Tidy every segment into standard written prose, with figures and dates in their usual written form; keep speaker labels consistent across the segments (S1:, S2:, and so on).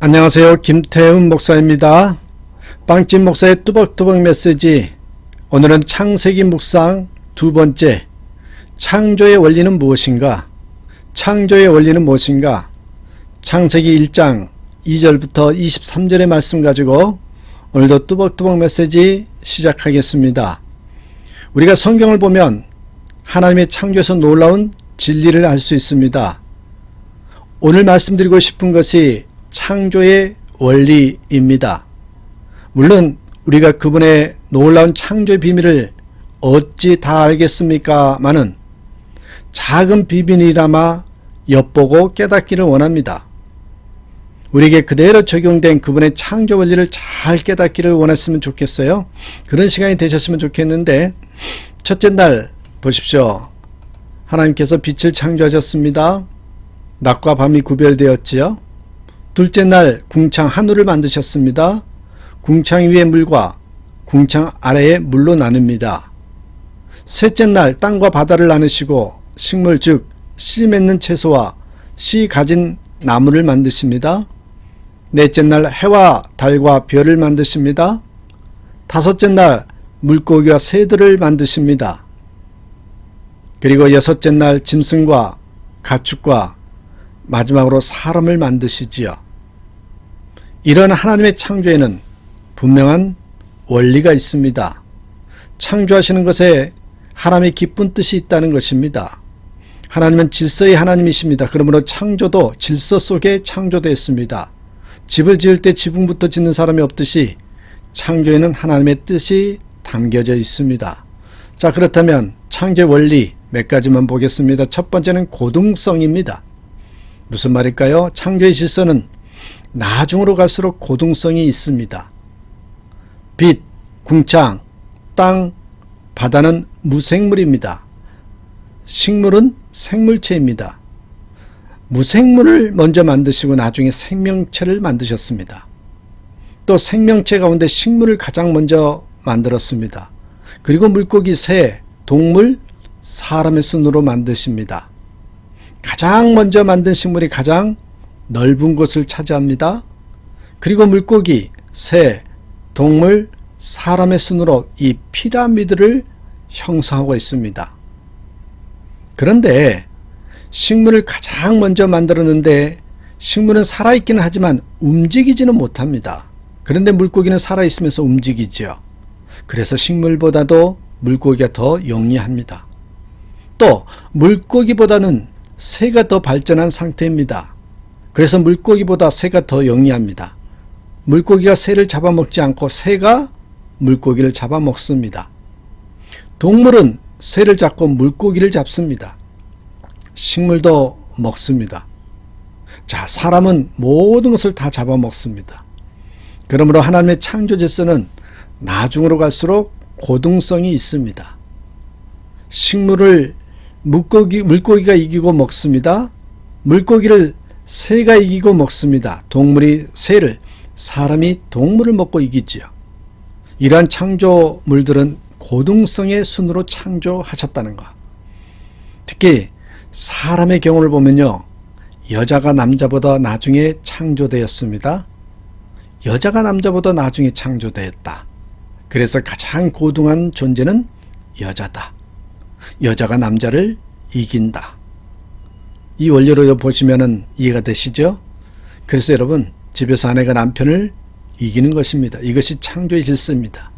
S1: 안녕하세요. 김태훈 목사입니다. 빵집 목사의 뚜벅뚜벅 메시지. 오늘은 창세기 묵상 두 번째, 창조의 원리는 무엇인가? 창조의 원리는 무엇인가? 창세기 1장 2절부터 23절의 말씀 가지고 오늘도 뚜벅뚜벅 메시지 시작하겠습니다. 우리가 성경을 보면 하나님의 창조에서 놀라운 진리를 알 수 있습니다. 오늘 말씀드리고 싶은 것이 창조의 원리입니다. 물론 우리가 그분의 놀라운 창조의 비밀을 어찌 다 알겠습니까? 마는 작은 비밀이라마 엿보고 깨닫기를 원합니다. 우리에게 그대로 적용된 그분의 창조 원리를 잘 깨닫기를 원했으면 좋겠어요. 그런 시간이 되셨으면 좋겠는데, 첫째 날 보십시오. 하나님께서 빛을 창조하셨습니다. 낮과 밤이 구별되었지요. 둘째 날 궁창 하늘을 만드셨습니다. 궁창 위의 물과 궁창 아래의 물로 나눕니다. 셋째 날 땅과 바다를 나누시고 식물 즉 씨 맺는 채소와 씨 가진 나무를 만드십니다. 넷째 날 해와 달과 별을 만드십니다. 다섯째 날 물고기와 새들을 만드십니다. 그리고 여섯째 날 짐승과 가축과 마지막으로 사람을 만드시지요. 이런 하나님의 창조에는 분명한 원리가 있습니다. 창조하시는 것에 하나님의 기쁜 뜻이 있다는 것입니다. 하나님은 질서의 하나님이십니다. 그러므로 창조도 질서 속에 창조되었습니다. 집을 지을 때 지붕부터 짓는 사람이 없듯이 창조에는 하나님의 뜻이 담겨져 있습니다. 자, 그렇다면 창조의 원리 몇 가지만 보겠습니다. 첫 번째는 고등성입니다. 무슨 말일까요? 창조의 질서는 나중으로 갈수록 고등성이 있습니다. 빛, 궁창, 땅, 바다는 무생물입니다. 식물은 생물체입니다. 무생물을 먼저 만드시고 나중에 생명체를 만드셨습니다. 또 생명체 가운데 식물을 가장 먼저 만들었습니다. 그리고 물고기, 새, 동물, 사람의 순으로 만드십니다. 가장 먼저 만든 식물이 가장 넓은 곳을 차지합니다. 그리고 물고기, 새, 동물, 사람의 순으로 이 피라미드를 형성하고 있습니다. 그런데 식물을 가장 먼저 만들었는데 식물은 살아있기는 하지만 움직이지는 못합니다. 그런데 물고기는 살아있으면서 움직이죠. 그래서 식물보다도 물고기가 더 영리합니다. 또 물고기보다는 새가 더 발전한 상태입니다. 그래서 물고기보다 새가 더 영리합니다. 물고기가 새를 잡아먹지 않고 새가 물고기를 잡아먹습니다. 동물은 새를 잡고 물고기를 잡습니다. 식물도 먹습니다. 자, 사람은 모든 것을 다 잡아먹습니다. 그러므로 하나님의 창조 질서는 나중으로 갈수록 고등성이 있습니다. 식물을 물고기가 이기고 먹습니다. 물고기를 새가 이기고 먹습니다. 동물이 새를, 사람이 동물을 먹고 이기지요. 이러한 창조물들은 고등성의 순으로 창조하셨다는 것. 특히 사람의 경우를 보면요, 여자가 남자보다 나중에 창조되었습니다. 여자가 남자보다 나중에 창조되었다. 그래서 가장 고등한 존재는 여자다. 여자가 남자를 이긴다. 이 원리로 보시면 이해가 되시죠? 그래서 여러분, 집에서 아내가 남편을 이기는 것입니다. 이것이 창조의 질서입니다.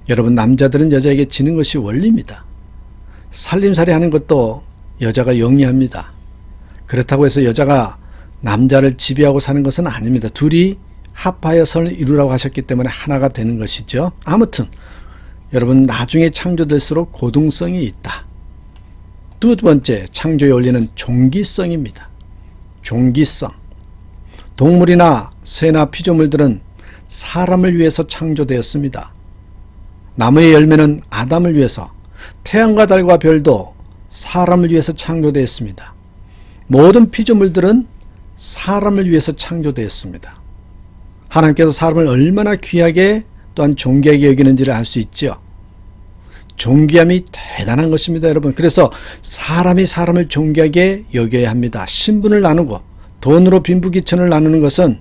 S1: 여러분, 남자들은 여자에게 지는 것이 원리입니다. 살림살이 하는 것도 여자가 영리합니다. 그렇다고 해서 여자가 남자를 지배하고 사는 것은 아닙니다. 둘이 합하여 선을 이루라고 하셨기 때문에 하나가 되는 것이죠. 아무튼 여러분, 나중에 창조될수록 고등성이 있다. 두 번째, 창조의 원리는 종기성입니다. 종기성. 동물이나 새나 피조물들은 사람을 위해서 창조되었습니다. 나무의 열매는 아담을 위해서, 태양과 달과 별도 사람을 위해서 창조되었습니다. 모든 피조물들은 사람을 위해서 창조되었습니다. 하나님께서 사람을 얼마나 귀하게 또한 존귀하게 여기는지를 알 수 있죠. 존귀함이 대단한 것입니다, 여러분. 그래서 사람이 사람을 존귀하게 여겨야 합니다. 신분을 나누고 돈으로 빈부귀천을 나누는 것은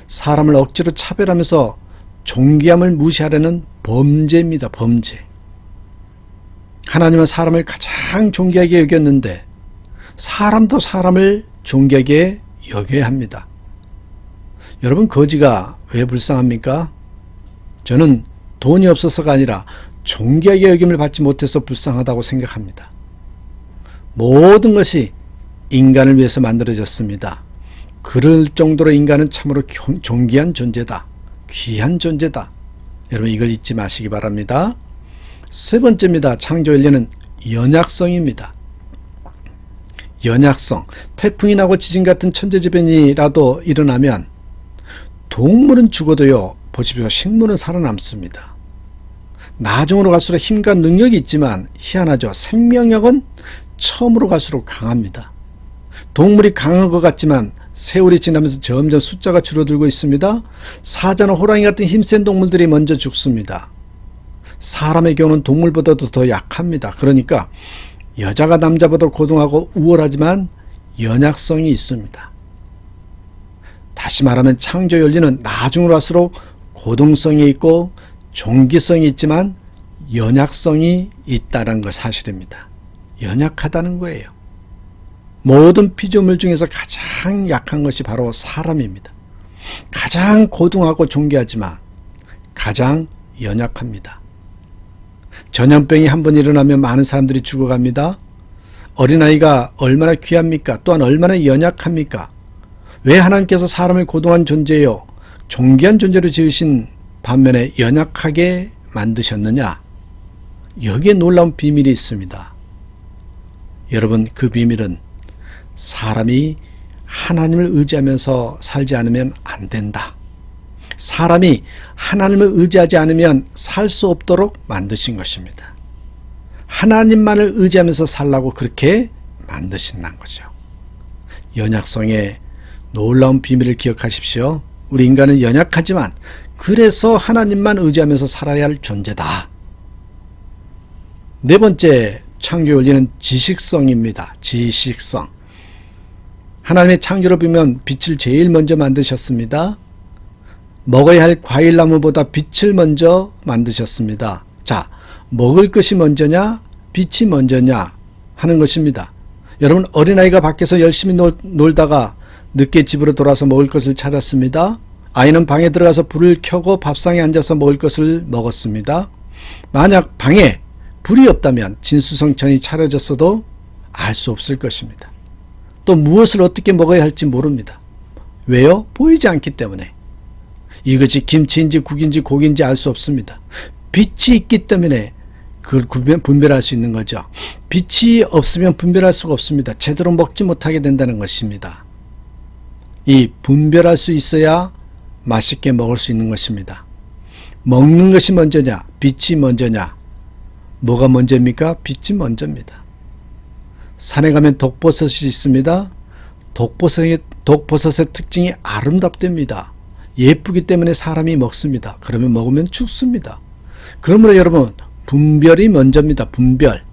S1: 사람을 억지로 차별하면서 존귀함을 무시하려는 범죄입니다. 범죄. 하나님은 사람을 가장 존귀하게 여겼는데 사람도 사람을 존귀하게 여겨야 합니다. 여러분, 거지가 왜 불쌍합니까? 저는 돈이 없어서가 아니라 존귀하게 여김을 받지 못해서 불쌍하다고 생각합니다. 모든 것이 인간을 위해서 만들어졌습니다. 그럴 정도로 인간은 참으로 존귀한 존재다. 귀한 존재다. 여러분, 이걸 잊지 마시기 바랍니다. 세 번째입니다. 창조 원리는 연약성입니다. 연약성. 태풍이 나고 지진 같은 천재지변이라도 일어나면 동물은 죽어도요, 보십시오. 식물은 살아남습니다. 나중으로 갈수록 힘과 능력이 있지만 희한하죠. 생명력은 처음으로 갈수록 강합니다. 동물이 강한 것 같지만 세월이 지나면서 점점 숫자가 줄어들고 있습니다. 사자나 호랑이 같은 힘센 동물들이 먼저 죽습니다. 사람의 경우는 동물보다도 더 약합니다. 그러니까 여자가 남자보다 고등하고 우월하지만 연약성이 있습니다. 다시 말하면 창조 원리는 나중으로 갈수록 고동성이 있고 종기성이 있지만 연약성이 있다는 것 사실입니다. 연약하다는 거예요. 모든 피조물 중에서 가장 약한 것이 바로 사람입니다. 가장 고등하고 존귀하지만 가장 연약합니다. 전염병이 한번 일어나면 많은 사람들이 죽어갑니다. 어린아이가 얼마나 귀합니까? 또한 얼마나 연약합니까? 왜 하나님께서 사람을 고등한 존재요, 존귀한 존재로 지으신 반면에 연약하게 만드셨느냐? 여기에 놀라운 비밀이 있습니다. 여러분, 그 비밀은 사람이 하나님을 의지하면서 살지 않으면 안 된다. 사람이 하나님을 의지하지 않으면 살 수 없도록 만드신 것입니다. 하나님만을 의지하면서 살라고 그렇게 만드신다는 거죠. 연약성의 놀라운 비밀을 기억하십시오. 우리 인간은 연약하지만 그래서 하나님만 의지하면서 살아야 할 존재다. 네 번째 창조 원리는 지식성입니다. 지식성. 하나님의 창조를 보면 빛을 제일 먼저 만드셨습니다. 먹어야 할 과일나무보다 빛을 먼저 만드셨습니다. 자, 먹을 것이 먼저냐, 빛이 먼저냐 하는 것입니다. 여러분, 어린아이가 밖에서 열심히 놀다가 늦게 집으로 돌아서 먹을 것을 찾았습니다. 아이는 방에 들어가서 불을 켜고 밥상에 앉아서 먹을 것을 먹었습니다. 만약 방에 불이 없다면 진수성찬이 차려졌어도 알 수 없을 것입니다. 또 무엇을 어떻게 먹어야 할지 모릅니다. 왜요? 보이지 않기 때문에. 이것이 김치인지 국인지 고기인지 알 수 없습니다. 빛이 있기 때문에 그걸 분별할 수 있는 거죠. 빛이 없으면 분별할 수가 없습니다. 제대로 먹지 못하게 된다는 것입니다. 이 분별할 수 있어야 맛있게 먹을 수 있는 것입니다. 먹는 것이 먼저냐, 빛이 먼저냐? 뭐가 먼저입니까? 빛이 먼저입니다. 산에 가면 독버섯이 있습니다. 독버섯의 특징이 아름답답니다. 예쁘기 때문에 사람이 먹습니다. 그러면 먹으면 죽습니다. 그러므로 여러분, 분별이 먼저입니다. 분별.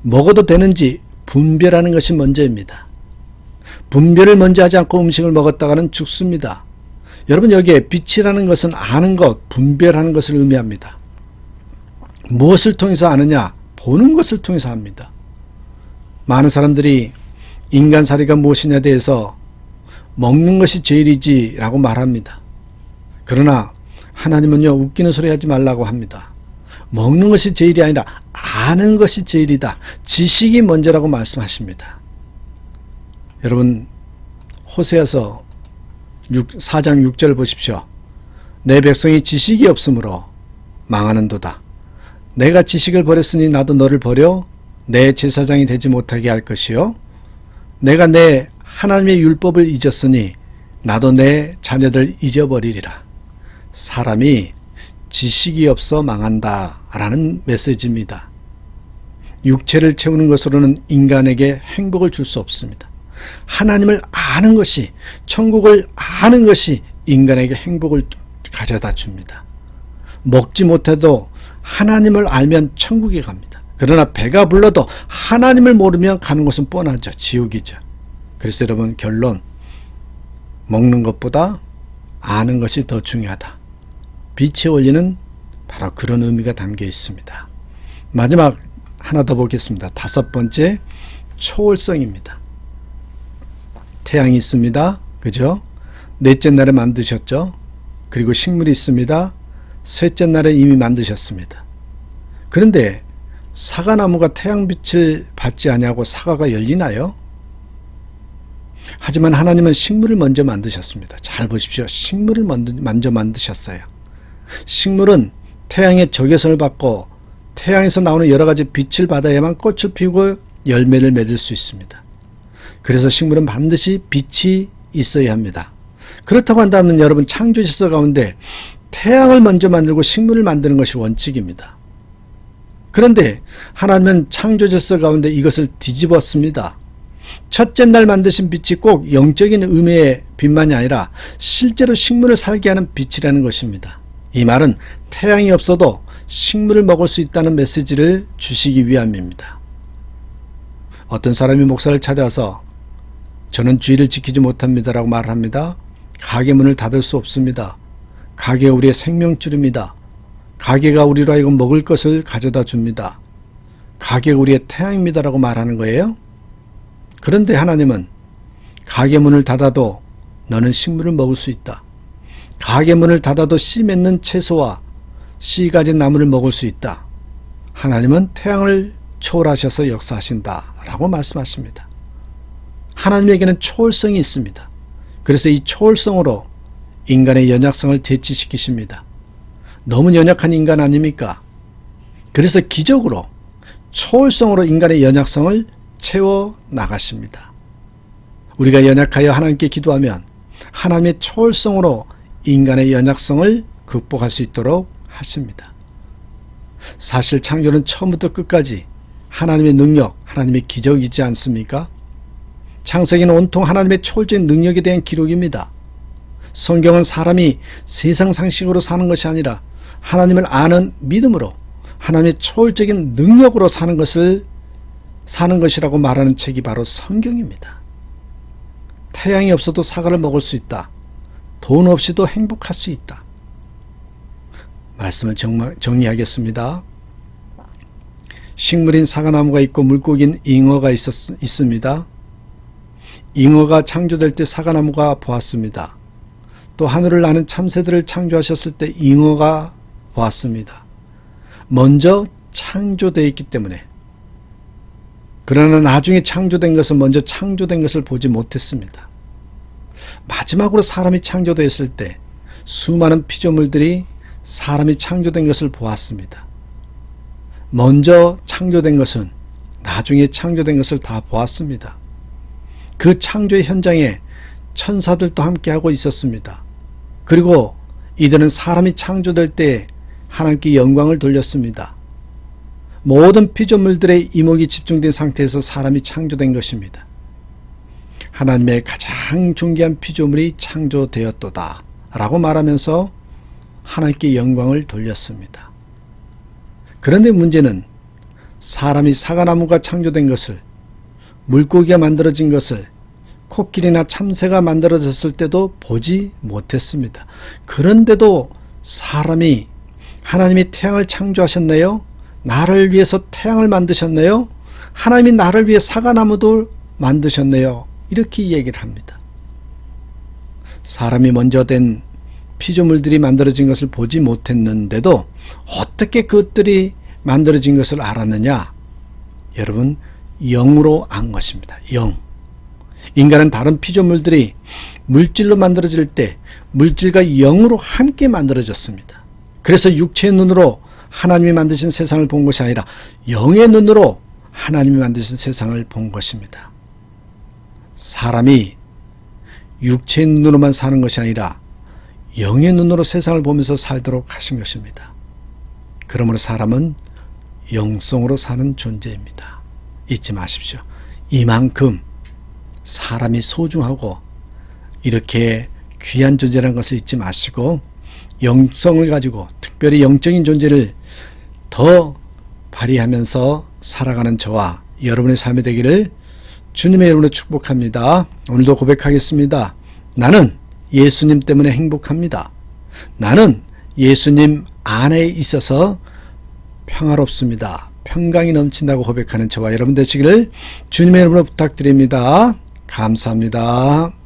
S1: 먹어도 되는지 분별하는 것이 먼저입니다. 분별을 먼저 하지 않고 음식을 먹었다가는 죽습니다. 여러분, 여기에 빛이라는 것은 아는 것, 분별하는 것을 의미합니다. 무엇을 통해서 아느냐? 보는 것을 통해서 합니다. 많은 사람들이 인간살이가 무엇이냐에 대해서 먹는 것이 제일이지 라고 말합니다. 그러나 하나님은요, 웃기는 소리 하지 말라고 합니다. 먹는 것이 제일이 아니라 아는 것이 제일이다. 지식이 먼저라고 말씀하십니다. 여러분, 호세아서 4장 6절 보십시오. 내 백성이 지식이 없으므로 망하는도다. 내가 지식을 버렸으니 나도 너를 버려 내 제사장이 되지 못하게 할 것이요. 내가 내 하나님의 율법을 잊었으니 나도 내 자녀들 잊어버리리라. 사람이 지식이 없어 망한다 라는 메시지입니다. 육체를 채우는 것으로는 인간에게 행복을 줄 수 없습니다. 하나님을 아는 것이, 천국을 아는 것이 인간에게 행복을 가져다 줍니다. 먹지 못해도 하나님을 알면 천국에 갑니다. 그러나 배가 불러도 하나님을 모르면 가는 곳은 뻔하죠. 지옥이죠. 그래서 여러분, 결론, 먹는 것보다 아는 것이 더 중요하다. 빛의 원리는 바로 그런 의미가 담겨 있습니다. 마지막 하나 더 보겠습니다. 5번째, 초월성입니다. 태양이 있습니다. 그죠? 넷째 날에 만드셨죠? 그리고 식물이 있습니다. 셋째 날에 이미 만드셨습니다. 그런데 사과나무가 태양빛을 받지 아니하고 사과가 열리나요? 하지만 하나님은 식물을 먼저 만드셨습니다. 잘 보십시오. 식물을 먼저 만드셨어요. 식물은 태양의 적외선을 받고 태양에서 나오는 여러 가지 빛을 받아야만 꽃을 피우고 열매를 맺을 수 있습니다. 그래서 식물은 반드시 빛이 있어야 합니다. 그렇다고 한다면 여러분, 창조 질서 가운데 태양을 먼저 만들고 식물을 만드는 것이 원칙입니다. 그런데 하나님은 창조 질서 가운데 이것을 뒤집었습니다. 첫째 날 만드신 빛이 꼭 영적인 의미의 빛만이 아니라 실제로 식물을 살게 하는 빛이라는 것입니다. 이 말은 태양이 없어도 식물을 먹을 수 있다는 메시지를 주시기 위함입니다. 어떤 사람이 목사를 찾아와서 저는 주의를 지키지 못합니다라고 말합니다. 가게 문을 닫을 수 없습니다. 가게가 우리의 생명줄입니다. 가게가 우리로 하여금 먹을 것을 가져다 줍니다. 가게가 우리의 태양입니다라고 말하는 거예요. 그런데 하나님은 가게 문을 닫아도 너는 식물을 먹을 수 있다. 가게 문을 닫아도 씨 맺는 채소와 씨 가진 나무를 먹을 수 있다. 하나님은 태양을 초월하셔서 역사하신다 라고 말씀하십니다. 하나님에게는 초월성이 있습니다. 그래서 이 초월성으로 인간의 연약성을 대치시키십니다. 너무 연약한 인간 아닙니까? 그래서 기적으로 초월성으로 인간의 연약성을 채워 나가십니다. 우리가 연약하여 하나님께 기도하면 하나님의 초월성으로 인간의 연약성을 극복할 수 있도록 하십니다. 사실 창조는 처음부터 끝까지 하나님의 능력, 하나님의 기적이지 않습니까? 창세기는 온통 하나님의 초월적인 능력에 대한 기록입니다. 성경은 사람이 세상 상식으로 사는 것이 아니라 하나님을 아는 믿음으로 하나님의 초월적인 능력으로 사는 것이라고 말하는 책이 바로 성경입니다. 태양이 없어도 사과를 먹을 수 있다. 돈 없이도 행복할 수 있다. 말씀을 정리하겠습니다. 식물인 사과나무가 있고 물고기인 잉어가 있습니다. 잉어가 창조될 때 사과나무가 보았습니다. 또 하늘을 나는 참새들을 창조하셨을 때 잉어가 보았습니다. 먼저 창조되어 있기 때문에. 그러나 나중에 창조된 것은 먼저 창조된 것을 보지 못했습니다. 마지막으로 사람이 창조되었을 때 수많은 피조물들이 사람이 창조된 것을 보았습니다. 먼저 창조된 것은 나중에 창조된 것을 다 보았습니다. 그 창조의 현장에 천사들도 함께하고 있었습니다. 그리고 이들은 사람이 창조될 때 하나님께 영광을 돌렸습니다. 모든 피조물들의 이목이 집중된 상태에서 사람이 창조된 것입니다. 하나님의 가장 존귀한 피조물이 창조되었도다 라고 말하면서 하나님께 영광을 돌렸습니다. 그런데 문제는 사람이 사과나무가 창조된 것을, 물고기가 만들어진 것을, 코끼리나 참새가 만들어졌을 때도 보지 못했습니다. 그런데도 사람이 하나님이 태양을 창조하셨네요? 나를 위해서 태양을 만드셨네요? 하나님이 나를 위해 사과나무도 만드셨네요? 이렇게 얘기를 합니다. 사람이 먼저 된 피조물들이 만들어진 것을 보지 못했는데도 어떻게 그것들이 만들어진 것을 알았느냐? 여러분, 영으로 안 것입니다. 영. 인간은 다른 피조물들이 물질로 만들어질 때 물질과 영으로 함께 만들어졌습니다. 그래서 육체의 눈으로 하나님이 만드신 세상을 본 것이 아니라 영의 눈으로 하나님이 만드신 세상을 본 것입니다. 사람이 육체의 눈으로만 사는 것이 아니라 영의 눈으로 세상을 보면서 살도록 하신 것입니다. 그러므로 사람은 영성으로 사는 존재입니다. 잊지 마십시오. 이만큼 사람이 소중하고 이렇게 귀한 존재라는 것을 잊지 마시고 영성을 가지고 특별히 영적인 존재를 더 발휘하면서 살아가는 저와 여러분의 삶이 되기를 주님의 이름으로 축복합니다. 오늘도 고백하겠습니다. 나는 예수님 때문에 행복합니다. 나는 예수님 안에 있어서 평화롭습니다. 평강이 넘친다고 고백하는 저와 여러분 되시기를 주님의 이름으로 부탁드립니다. 감사합니다.